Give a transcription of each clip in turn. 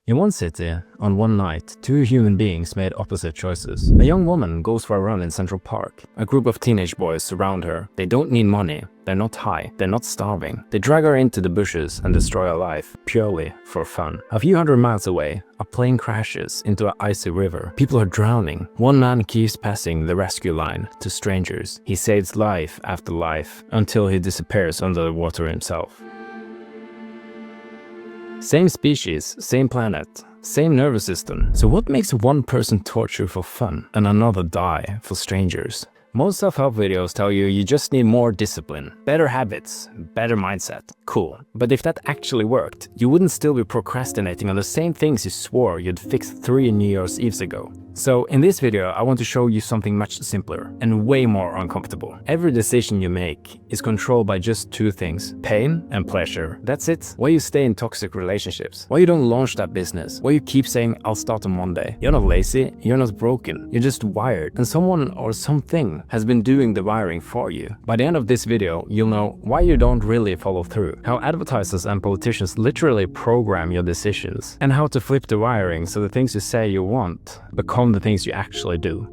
In one city, on one night, two human beings made opposite choices. A young woman goes for a run in Central Park. A group of teenage boys surround her. They don't need money. They're not high. They're not starving. They drag her into the bushes and destroy her life, purely for fun. A few hundred miles away, a plane crashes into an icy river. People are drowning. One man keeps passing the rescue line to strangers. He saves life after life until he disappears under the water himself. Same species, same planet, same nervous system. So what makes one person torture for fun and another die for strangers? Most self-help videos tell you you just need more discipline, better habits, better mindset. Cool. But if that actually worked, you wouldn't still be procrastinating on the same things you swore you'd fix 3 New Year's Eves ago. So in this video, I want to show you something much simpler and way more uncomfortable. Every decision you make is controlled by just 2 things: pain and pleasure. That's it. Why you stay in toxic relationships, why you don't launch that business, why you keep saying I'll start on Monday. You're not lazy, you're not broken, you're just wired, and someone or something has been doing the wiring for you. By the end of this video, you'll know why you don't really follow through, how advertisers and politicians literally program your decisions, and how to flip the wiring so the things you say you want become the things you actually do.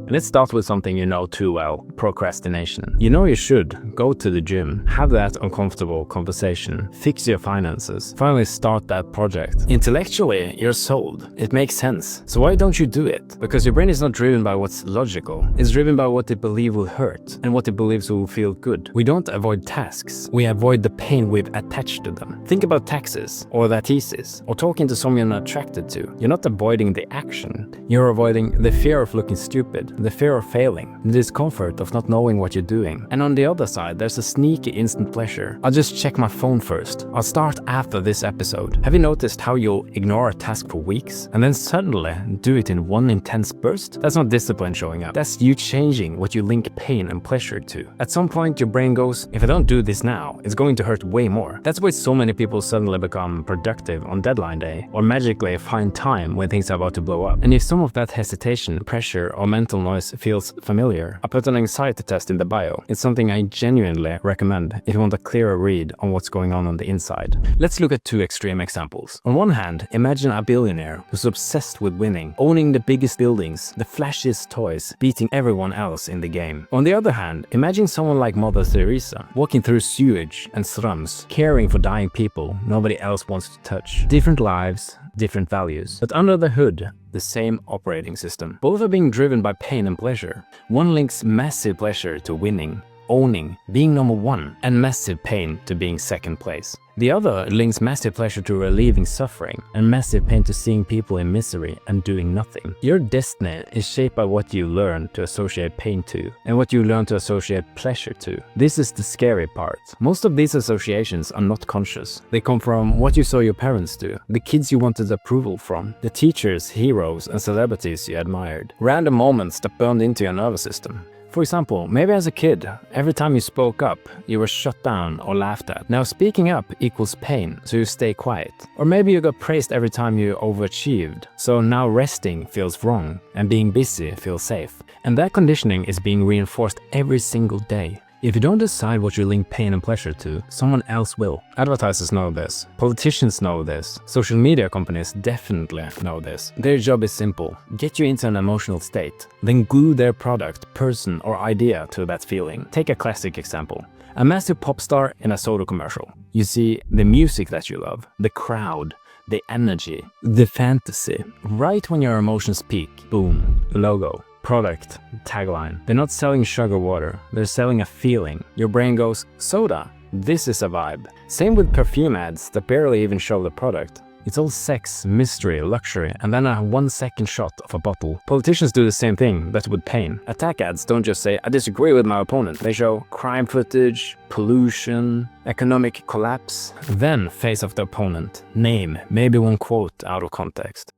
Let's start with something you know too well: procrastination. You know you should go to the gym, have that uncomfortable conversation, fix your finances, finally start that project. Intellectually, you're sold. It makes sense. So why don't you do it? Because your brain is not driven by what's logical. It's driven by what it believes will hurt and what it believes will feel good. We don't avoid tasks. We avoid the pain we've attached to them. Think about taxes, or that thesis, or talking to someone you're attracted to. You're not avoiding the action. You're avoiding the fear of looking stupid, the fear of failing, the discomfort of not knowing what you're doing. And on the other side, there's a sneaky instant pleasure. I'll just check my phone first. I'll start after this episode. Have you noticed how you'll ignore a task for weeks and then suddenly do it in one intense burst? That's not discipline showing up. That's you changing what you link pain and pleasure to. At some point, your brain goes, if I don't do this now, it's going to hurt way more. That's why so many people suddenly become productive on deadline day, or magically find time when things are about to blow up. And if some of that hesitation, pressure, or mental noise feels familiar, I put an anxiety test in the bio. It's something I genuinely recommend if you want a clearer read on what's going on the inside. Let's look at 2 extreme examples. On one hand, imagine a billionaire who's obsessed with winning, owning the biggest buildings, the flashiest toys, beating everyone else in the game. On the other hand, imagine someone like Mother Teresa, walking through sewage and slums, caring for dying people nobody else wants to touch. Different lives, different values, but under the hood, the same operating system. Both are being driven by pain and pleasure. One links massive pleasure to winning, owning, being number 1, and massive pain to being second place. The other links massive pleasure to relieving suffering and massive pain to seeing people in misery and doing nothing. Your destiny is shaped by what you learn to associate pain to and what you learn to associate pleasure to. This is the scary part. Most of these associations are not conscious. They come from what you saw your parents do, the kids you wanted approval from, the teachers, heroes, and celebrities you admired. Random moments that burned into your nervous system. For example, maybe as a kid, every time you spoke up, you were shut down or laughed at. Now speaking up equals pain, so you stay quiet. Or maybe you got praised every time you overachieved, so now resting feels wrong and being busy feels safe. And that conditioning is being reinforced every single day. If you don't decide what you link pain and pleasure to, someone else will. Advertisers know this. Politicians know this. Social media companies definitely know this. Their job is simple: get you into an emotional state, then glue their product, person, or idea to that feeling. Take a classic example. A massive pop star in a soda commercial. You see the music that you love, the crowd, the energy, the fantasy. Right when your emotions peak, boom, logo. Product, tagline. They're not selling sugar water, they're selling a feeling. Your brain goes, soda, this is a vibe. Same with perfume ads that barely even show the product. It's all sex, mystery, luxury, and then a 1-second shot of a bottle. Politicians do the same thing, but with pain. Attack ads don't just say, I disagree with my opponent. They show crime footage, pollution, economic collapse, then face off the opponent. Name, maybe one quote out of context.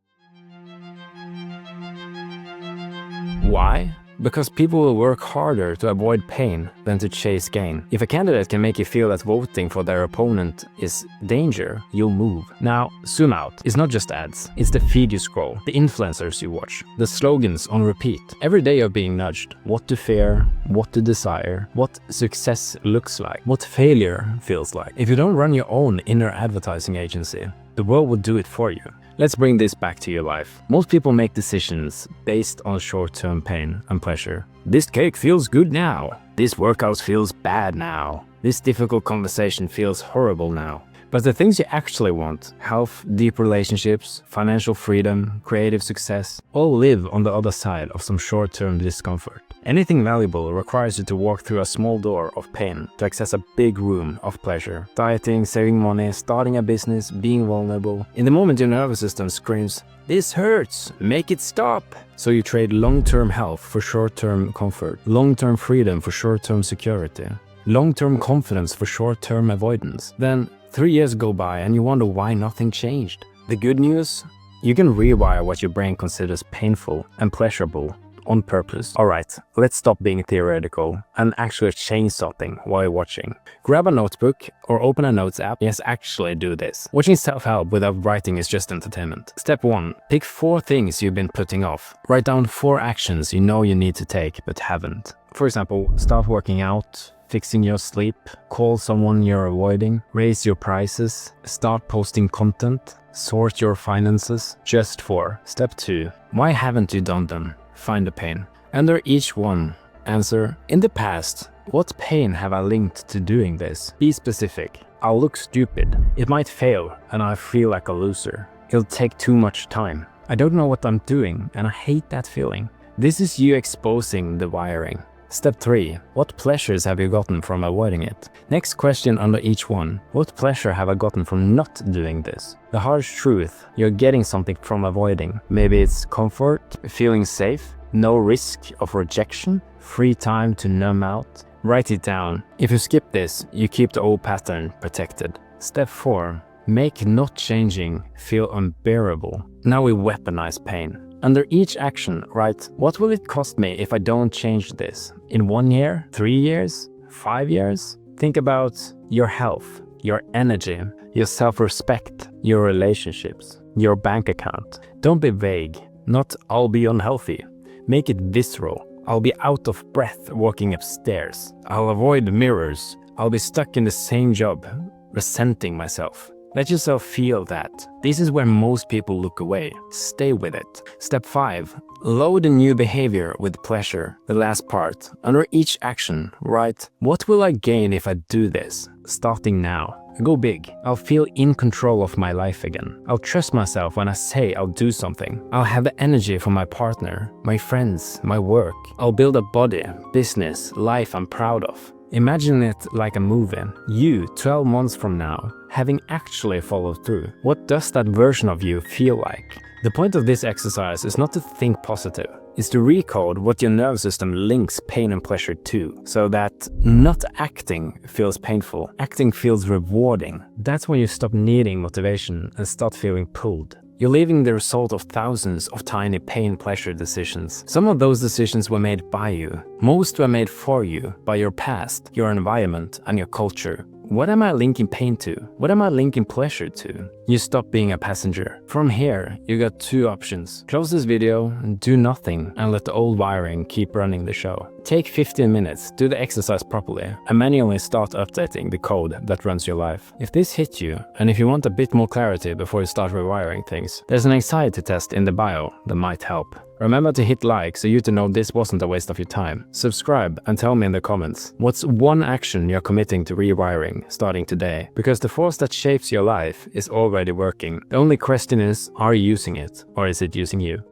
Why? Because people will work harder to avoid pain than to chase gain. If a candidate can make you feel that voting for their opponent is danger, you'll move. Now, zoom out. It's not just ads. It's the feed you scroll, the influencers you watch, the slogans on repeat. Every day you're being nudged. What to fear, what to desire, what success looks like, what failure feels like. If you don't run your own inner advertising agency, the world will do it for you. Let's bring this back to your life. Most people make decisions based on short-term pain and pleasure. This cake feels good now. This workout feels bad now. This difficult conversation feels horrible now. But the things you actually want, health, deep relationships, financial freedom, creative success, all live on the other side of some short-term discomfort. Anything valuable requires you to walk through a small door of pain to access a big room of pleasure. Dieting, saving money, starting a business, being vulnerable. In the moment your nervous system screams, "This hurts, make it stop!" So you trade long-term health for short-term comfort, long-term freedom for short-term security, long-term confidence for short-term avoidance. Then 3 years go by and you wonder why nothing changed. The good news? You can rewire what your brain considers painful and pleasurable on purpose. Alright, let's stop being theoretical and actually change something while you're watching. Grab a notebook or open a notes app. Yes, actually do this. Watching self-help without writing is just entertainment. Step 1. Pick 4 things you've been putting off. Write down 4 actions you know you need to take but haven't. For example, start working out, fixing your sleep, call someone you're avoiding, raise your prices, start posting content, sort your finances. Just 4. Step 2. Why haven't you done them? Find the pain. Under each one, answer, in the past, what pain have I linked to doing this? Be specific. I'll look stupid. It might fail and I feel like a loser. It'll take too much time. I don't know what I'm doing and I hate that feeling. This is you exposing the wiring. Step 3. What pleasures have you gotten from avoiding it? Next question under each one. What pleasure have I gotten from not doing this? The harsh truth, you're getting something from avoiding. Maybe it's comfort, feeling safe, no risk of rejection, free time to numb out. Write it down. If you skip this, you keep the old pattern protected. Step 4. Make not changing feel unbearable. Now we weaponize pain. Under each action, write, what will it cost me if I don't change this? In 1 year? 3 years? 5 years? Think about your health, your energy, your self-respect, your relationships, your bank account. Don't be vague. Not, I'll be unhealthy. Make it visceral. I'll be out of breath walking upstairs. I'll avoid mirrors. I'll be stuck in the same job, resenting myself. Let yourself feel that. This is where most people look away. Stay with it. Step 5. Load a new behavior with pleasure. The last part. Under each action, write, what will I gain if I do this? Starting now. Go big. I'll feel in control of my life again. I'll trust myself when I say I'll do something. I'll have the energy for my partner, my friends, my work. I'll build a body, business, life I'm proud of. Imagine it like a movie. You, 12 months from now, having actually followed through. What does that version of you feel like? The point of this exercise is not to think positive. It's to recode what your nervous system links pain and pleasure to, so that not acting feels painful. Acting feels rewarding. That's when you stop needing motivation and start feeling pulled. You're leaving the result of thousands of tiny pain-pleasure decisions. Some of those decisions were made by you. Most were made for you, by your past, your environment, and your culture. What am I linking pain to? What am I linking pleasure to? You stop being a passenger. From here, you got 2 options. Close this video, do nothing, and let the old wiring keep running the show. Take 15 minutes, do the exercise properly, and manually start updating the code that runs your life. If this hit you, and if you want a bit more clarity before you start rewiring things, there's an anxiety test in the bio that might help. Remember to hit like so you to know this wasn't a waste of your time. Subscribe and tell me in the comments, what's one action you're committing to rewiring starting today? Because the force that shapes your life is already working. The only question is, are you using it, or is it using you?